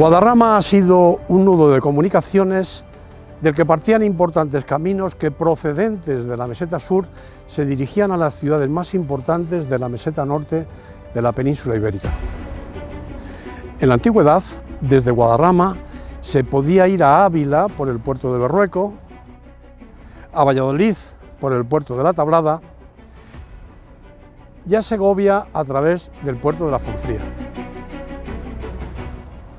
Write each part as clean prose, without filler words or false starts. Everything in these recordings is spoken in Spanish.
Guadarrama ha sido un nudo de comunicaciones del que partían importantes caminos que, procedentes de la meseta sur, se dirigían a las ciudades más importantes de la meseta norte de la península ibérica. En la antigüedad, desde Guadarrama, se podía ir a Ávila por el puerto de Berrueco, a Valladolid por el puerto de la Tablada y a Segovia a través del puerto de la Fuenfría.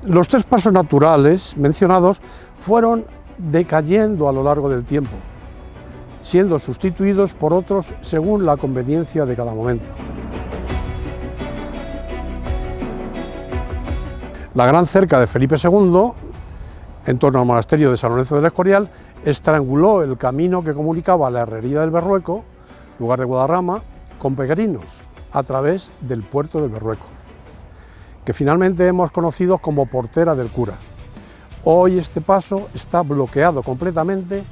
Los tres pasos naturales mencionados fueron decayendo a lo largo del tiempo, siendo sustituidos por otros según la conveniencia de cada momento. La gran cerca de Felipe II, en torno al monasterio de San Lorenzo del Escorial, estranguló el camino que comunicaba la herrería del Berrueco, lugar de Guadarrama, con Peregrinos, a través del puerto del Berrueco, que finalmente hemos conocido como Portera del Cura. Hoy este paso está bloqueado completamente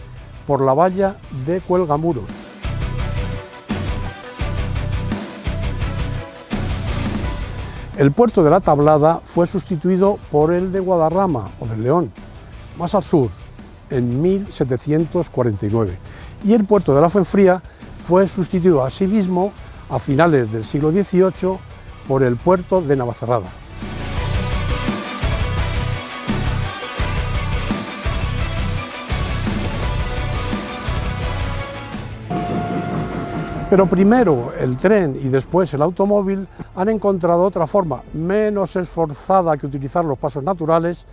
por la valla de Cuelgamuros. El puerto de la Tablada fue sustituido por el de Guadarrama o del León, más al sur, en 1749, y el puerto de la Fuenfría fue sustituido asimismo a finales del siglo XVIII por el puerto de Navacerrada. Pero primero el tren y después el automóvil han encontrado otra forma, menos esforzada que utilizar los pasos naturales,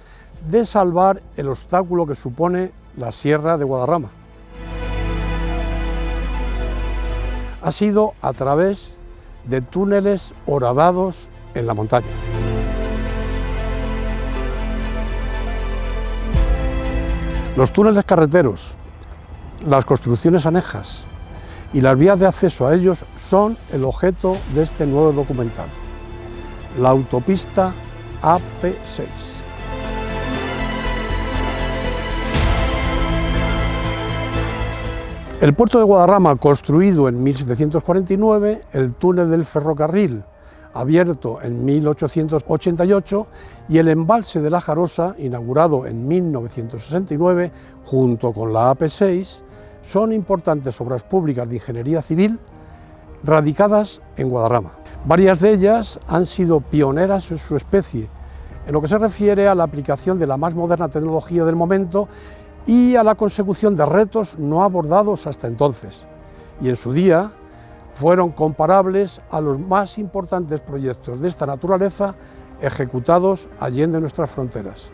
de salvar el obstáculo que supone la Sierra de Guadarrama. Ha sido a través de túneles horadados en la montaña. Los túneles carreteros, las construcciones anejas y las vías de acceso a ellos son el objeto de este nuevo documental, la autopista AP6. El puerto de Guadarrama, construido en 1749, el túnel del ferrocarril, abierto en 1888, y el embalse de la Jarosa, inaugurado en 1969, junto con la AP6, son importantes obras públicas de ingeniería civil radicadas en Guadarrama. Varias de ellas han sido pioneras en su especie, en lo que se refiere a la aplicación de la más moderna tecnología del momento y a la consecución de retos no abordados hasta entonces, y en su día fueron comparables a los más importantes proyectos de esta naturaleza ejecutados allende nuestras fronteras.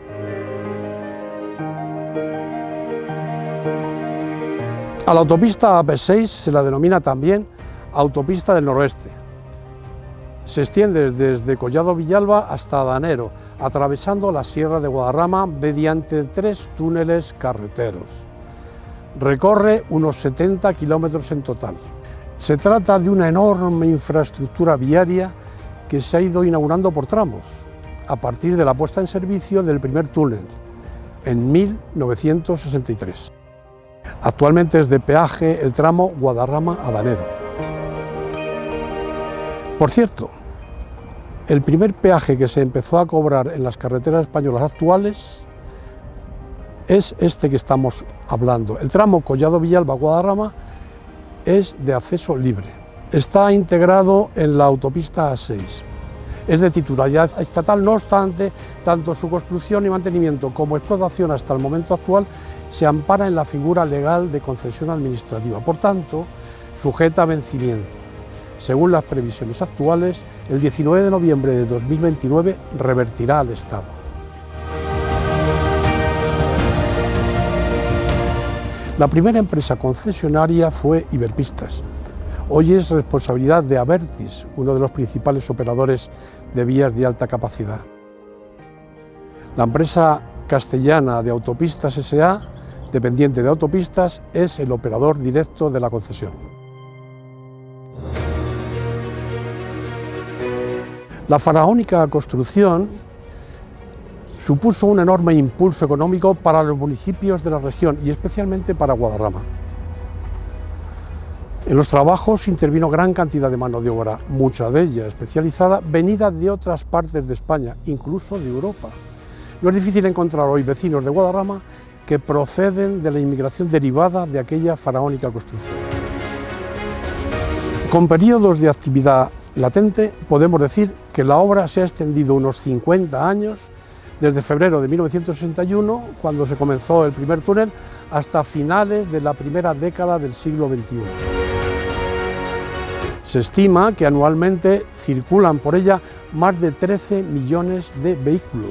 A la autopista AP6 se la denomina también Autopista del Noroeste. Se extiende desde Collado Villalba hasta Danero, atravesando la Sierra de Guadarrama mediante 3 túneles carreteros. Recorre unos 70 kilómetros en total. Se trata de una enorme infraestructura viaria que se ha ido inaugurando por tramos, a partir de la puesta en servicio del primer túnel, en 1963. Actualmente es de peaje el tramo Guadarrama a Danero. Por cierto, el primer peaje que se empezó a cobrar en las carreteras españolas actuales es este que estamos hablando. El tramo Collado Villalba-Guadarrama es de acceso libre. Está integrado en la autopista A6. Es de titularidad estatal, no obstante, tanto su construcción y mantenimiento como explotación hasta el momento actual se ampara en la figura legal de concesión administrativa, por tanto, sujeta a vencimiento. Según las previsiones actuales, el 19 de noviembre de 2029 revertirá al Estado. La primera empresa concesionaria fue Iberpistas. Hoy es responsabilidad de Abertis, uno de los principales operadores de vías de alta capacidad. La empresa castellana de Autopistas S.A., dependiente de Autopistas, es el operador directo de la concesión. La faraónica construcción supuso un enorme impulso económico para los municipios de la región y especialmente para Guadarrama. En los trabajos intervino gran cantidad de mano de obra, mucha de ella especializada, venida de otras partes de España, incluso de Europa. No es difícil encontrar hoy vecinos de Guadarrama que proceden de la inmigración derivada de aquella faraónica construcción. Con periodos de actividad latente, podemos decir que la obra se ha extendido unos 50 años, desde febrero de 1961, cuando se comenzó el primer túnel, hasta finales de la primera década del siglo XXI. Se estima que anualmente circulan por ella más de 13 millones de vehículos.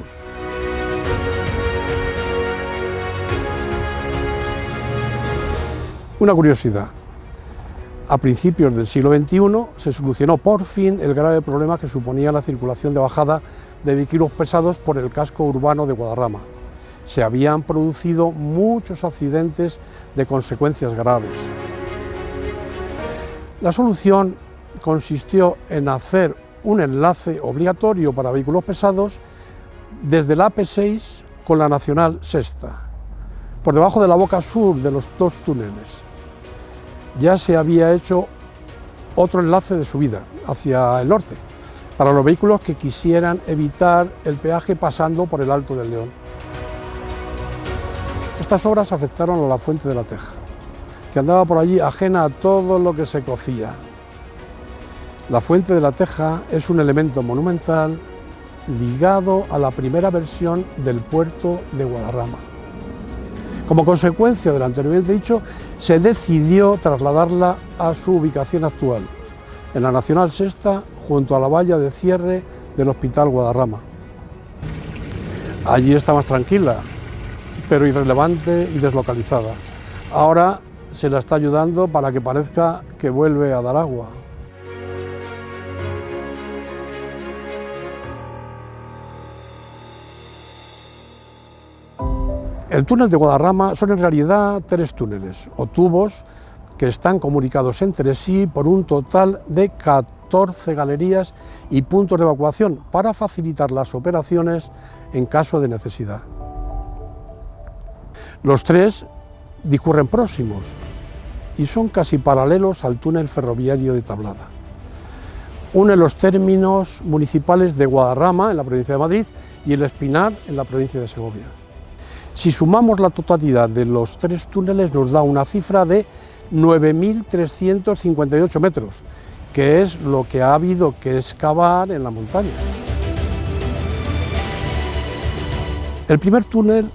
Una curiosidad: a principios del siglo XXI se solucionó por fin el grave problema que suponía la circulación de bajada de vehículos pesados por el casco urbano de Guadarrama. Se habían producido muchos accidentes de consecuencias graves. La solución consistió en hacer un enlace obligatorio para vehículos pesados desde la AP6 con la Nacional Sexta, por debajo de la boca sur de los dos túneles. Ya se había hecho otro enlace de subida hacia el norte, para los vehículos que quisieran evitar el peaje pasando por el Alto del León. Estas obras afectaron a la Fuente de la Teja, que andaba por allí ajena a todo lo que se cocía. La Fuente de la Teja es un elemento monumental ligado a la primera versión del puerto de Guadarrama. Como consecuencia de lo anteriormente dicho, se decidió trasladarla a su ubicación actual, en la Nacional Sexta, junto a la valla de cierre del Hospital Guadarrama. Allí está más tranquila, pero irrelevante y deslocalizada. Ahora se la está ayudando para que parezca que vuelve a dar agua. El túnel de Guadarrama son en realidad 3 túneles o tubos que están comunicados entre sí por un total de 14 galerías y puntos de evacuación para facilitar las operaciones en caso de necesidad. Los 3 discurren próximos y son casi paralelos al túnel ferroviario de Tablada. Une los términos municipales de Guadarrama, en la provincia de Madrid, y El Espinar, en la provincia de Segovia. Si sumamos la totalidad de los 3 túneles, nos da una cifra de 9.358 metros, que es lo que ha habido que excavar en la montaña. El primer túnel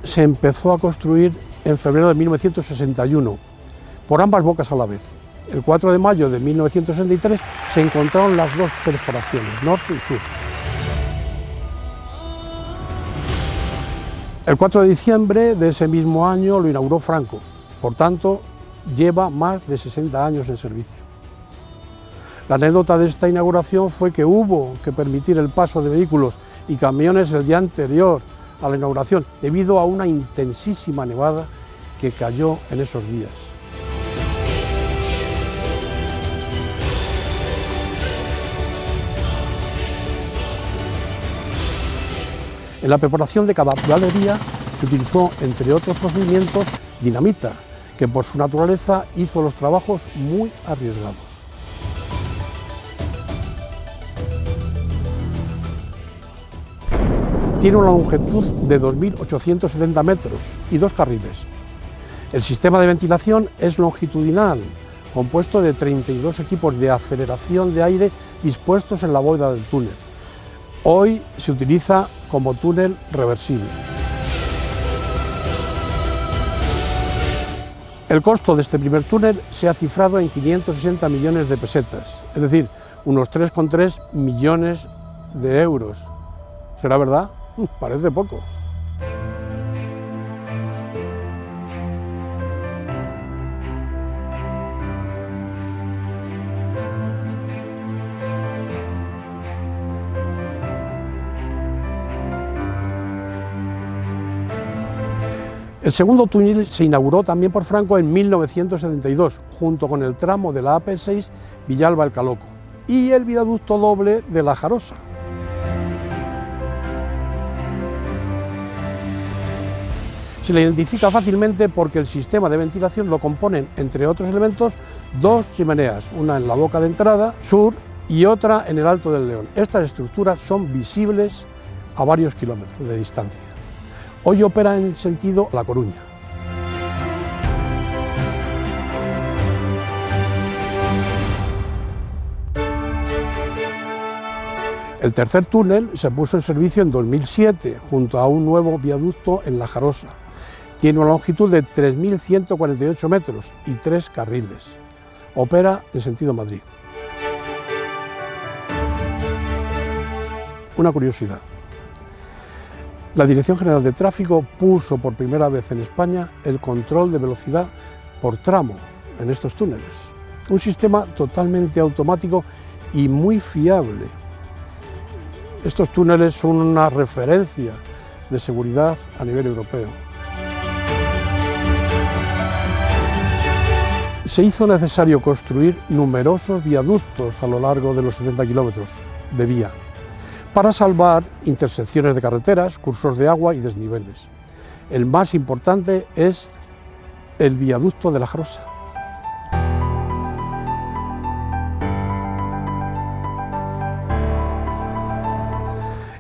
se empezó a construir en febrero de 1961, por ambas bocas a la vez. El 4 de mayo de 1963 se encontraron las 2 perforaciones, norte y sur. El 4 de diciembre de ese mismo año lo inauguró Franco, por tanto lleva más de 60 años en servicio. La anécdota de esta inauguración fue que hubo que permitir el paso de vehículos y camiones el día anterior a la inauguración, debido a una intensísima nevada que cayó en esos días. En la preparación de cada galería se utilizó, entre otros procedimientos, dinamita, que por su naturaleza hizo los trabajos muy arriesgados. Tiene una longitud de 2.870 metros y 2 carriles. El sistema de ventilación es longitudinal, compuesto de 32 equipos de aceleración de aire dispuestos en la bóveda del túnel. Hoy se utiliza como túnel reversible. El costo de este primer túnel se ha cifrado en 560 millones de pesetas, es decir, unos 3,3 millones de euros. ¿Será verdad? Parece poco. El segundo túnel se inauguró también por Franco en 1972, junto con el tramo de la AP6 Villalba El Caloco y el viaducto doble de La Jarosa. Se le identifica fácilmente porque el sistema de ventilación lo componen, entre otros elementos, 2 chimeneas, una en la boca de entrada sur y otra en el Alto del León. Estas estructuras son visibles a varios kilómetros de distancia. Hoy opera en sentido La Coruña. El tercer túnel se puso en servicio en 2007, junto a un nuevo viaducto en La Jarosa. Tiene una longitud de 3.148 metros y 3 carriles. Opera en sentido Madrid. Una curiosidad. La Dirección General de Tráfico puso por primera vez en España el control de velocidad por tramo en estos túneles. Un sistema totalmente automático y muy fiable. Estos túneles son una referencia de seguridad a nivel europeo. Se hizo necesario construir numerosos viaductos a lo largo de los 70 kilómetros de vía para salvar intersecciones de carreteras, cursos de agua y desniveles. El más importante es el viaducto de La Jarosa.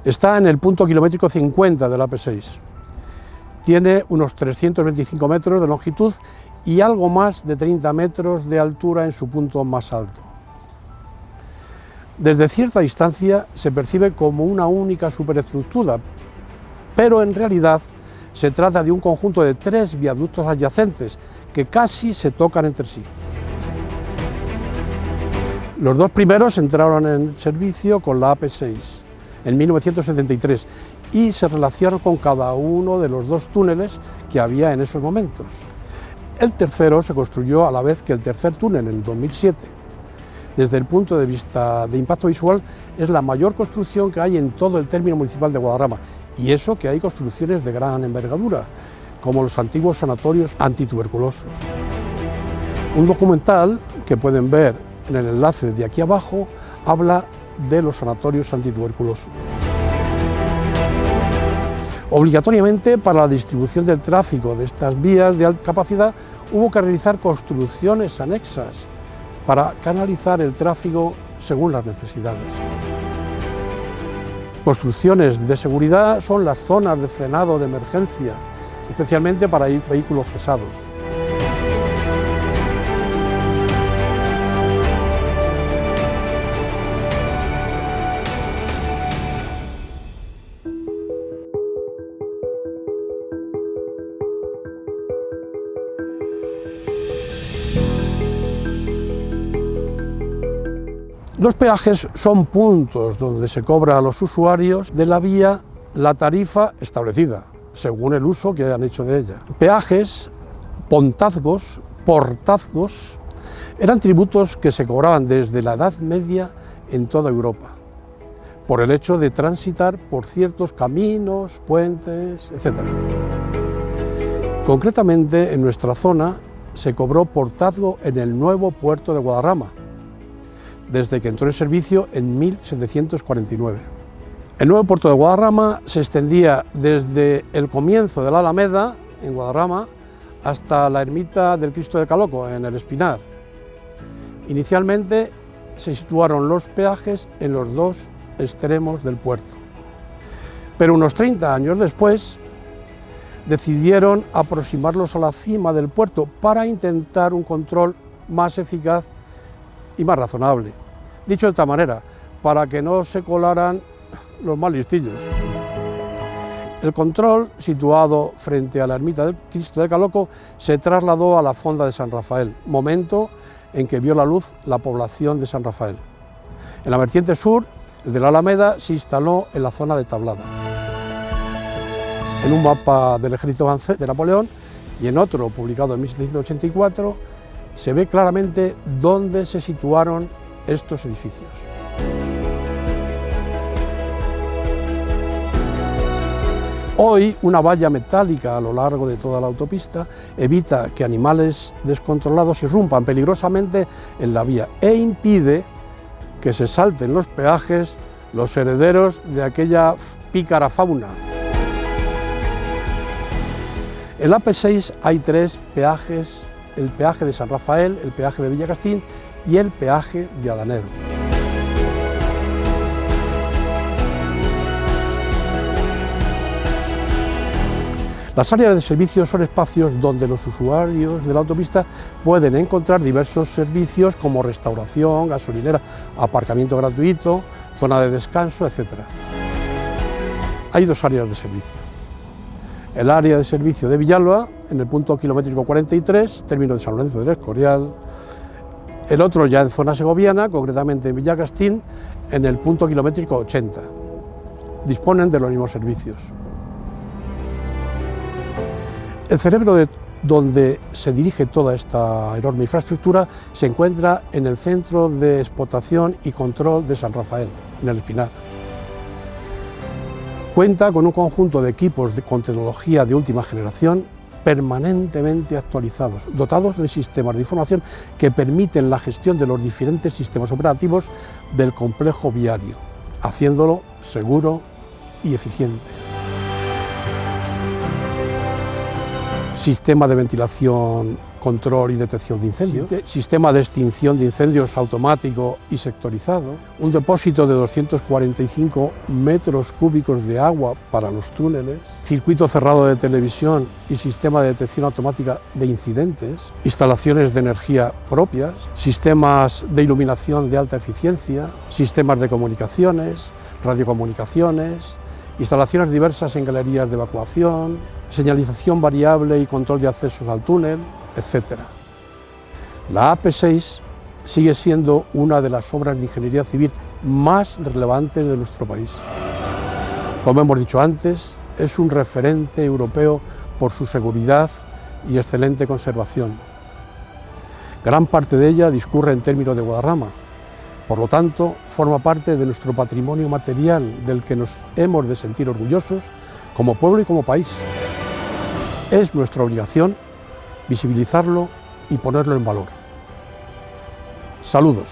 Está en el punto kilométrico 50 del AP6. Tiene unos 325 metros de longitud y algo más de 30 metros de altura en su punto más alto. Desde cierta distancia se percibe como una única superestructura, pero en realidad se trata de un conjunto de 3 viaductos adyacentes que casi se tocan entre sí. Los 2 primeros entraron en servicio con la AP6 en 1973 y se relacionan con cada uno de los 2 túneles que había en esos momentos. El tercero se construyó a la vez que el tercer túnel en el 2007. Desde el punto de vista de impacto visual es la mayor construcción que hay en todo el término municipal de Guadarrama, y eso que hay construcciones de gran envergadura, como los antiguos sanatorios antituberculosos. Un documental que pueden ver en el enlace de aquí abajo habla de los sanatorios antituberculosos. Obligatoriamente, para la distribución del tráfico de estas vías de alta capacidad, hubo que realizar construcciones anexas para canalizar el tráfico según las necesidades. Construcciones de seguridad son las zonas de frenado de emergencia, especialmente para vehículos pesados. Los peajes son puntos donde se cobra a los usuarios de la vía la tarifa establecida, según el uso que han hecho de ella. Peajes, pontazgos, portazgos, eran tributos que se cobraban desde la Edad Media en toda Europa, por el hecho de transitar por ciertos caminos, puentes, etc. Concretamente, en nuestra zona se cobró portazgo en el nuevo puerto de Guadarrama, desde que entró en servicio en 1749. El nuevo puerto de Guadarrama se extendía desde el comienzo de la Alameda, en Guadarrama, hasta la ermita del Cristo de Caloco, en el Espinar. Inicialmente se situaron los peajes en los 2 extremos del puerto, pero unos 30 años después decidieron aproximarlos a la cima del puerto para intentar un control más eficaz y más razonable. Dicho de esta manera, para que no se colaran los más listillos. El control, situado frente a la ermita del Cristo de Caloco, se trasladó a la fonda de San Rafael, momento en que vio la luz la población de San Rafael. En la vertiente sur, el de la Alameda, se instaló en la zona de Tablada. En un mapa del ejército francés de Napoleón y en otro publicado en 1784, se ve claramente dónde se situaron estos edificios. Hoy, una valla metálica a lo largo de toda la autopista evita que animales descontrolados irrumpan peligrosamente en la vía e impide que se salten los peajes los herederos de aquella pícara fauna. En la AP6 hay 3 peajes: el peaje de San Rafael, el peaje de Villacastín y el peaje de Adanero. Las áreas de servicio son espacios donde los usuarios de la autopista pueden encontrar diversos servicios como restauración, gasolinera, aparcamiento gratuito, zona de descanso, etc. Hay dos áreas de servicio. El área de servicio de Villalba, en el punto kilométrico 43, término de San Lorenzo del Escorial. El otro ya en zona segoviana, concretamente en Villacastín, en el punto kilométrico 80. Disponen de los mismos servicios. El cerebro de donde se dirige toda esta enorme infraestructura se encuentra en el Centro de Explotación y Control de San Rafael, en el Espinar. Cuenta con un conjunto de equipos con tecnología de última generación permanentemente actualizados, dotados de sistemas de información que permiten la gestión de los diferentes sistemas operativos del complejo viario, haciéndolo seguro y eficiente. Sistema de ventilación, control y detección de incendios, sistema de extinción de incendios automático y sectorizado, un depósito de 245 metros cúbicos de agua para los túneles, circuito cerrado de televisión y sistema de detección automática de incidentes, instalaciones de energía propias, sistemas de iluminación de alta eficiencia, sistemas de comunicaciones, radiocomunicaciones, instalaciones diversas en galerías de evacuación, señalización variable y control de accesos al túnel, etc. La AP6 sigue siendo una de las obras de ingeniería civil más relevantes de nuestro país. Como hemos dicho antes, es un referente europeo por su seguridad y excelente conservación. Gran parte de ella discurre en términos de Guadarrama, por lo tanto, forma parte de nuestro patrimonio material del que nos hemos de sentir orgullosos como pueblo y como país. Es nuestra obligación visibilizarlo y ponerlo en valor. Saludos.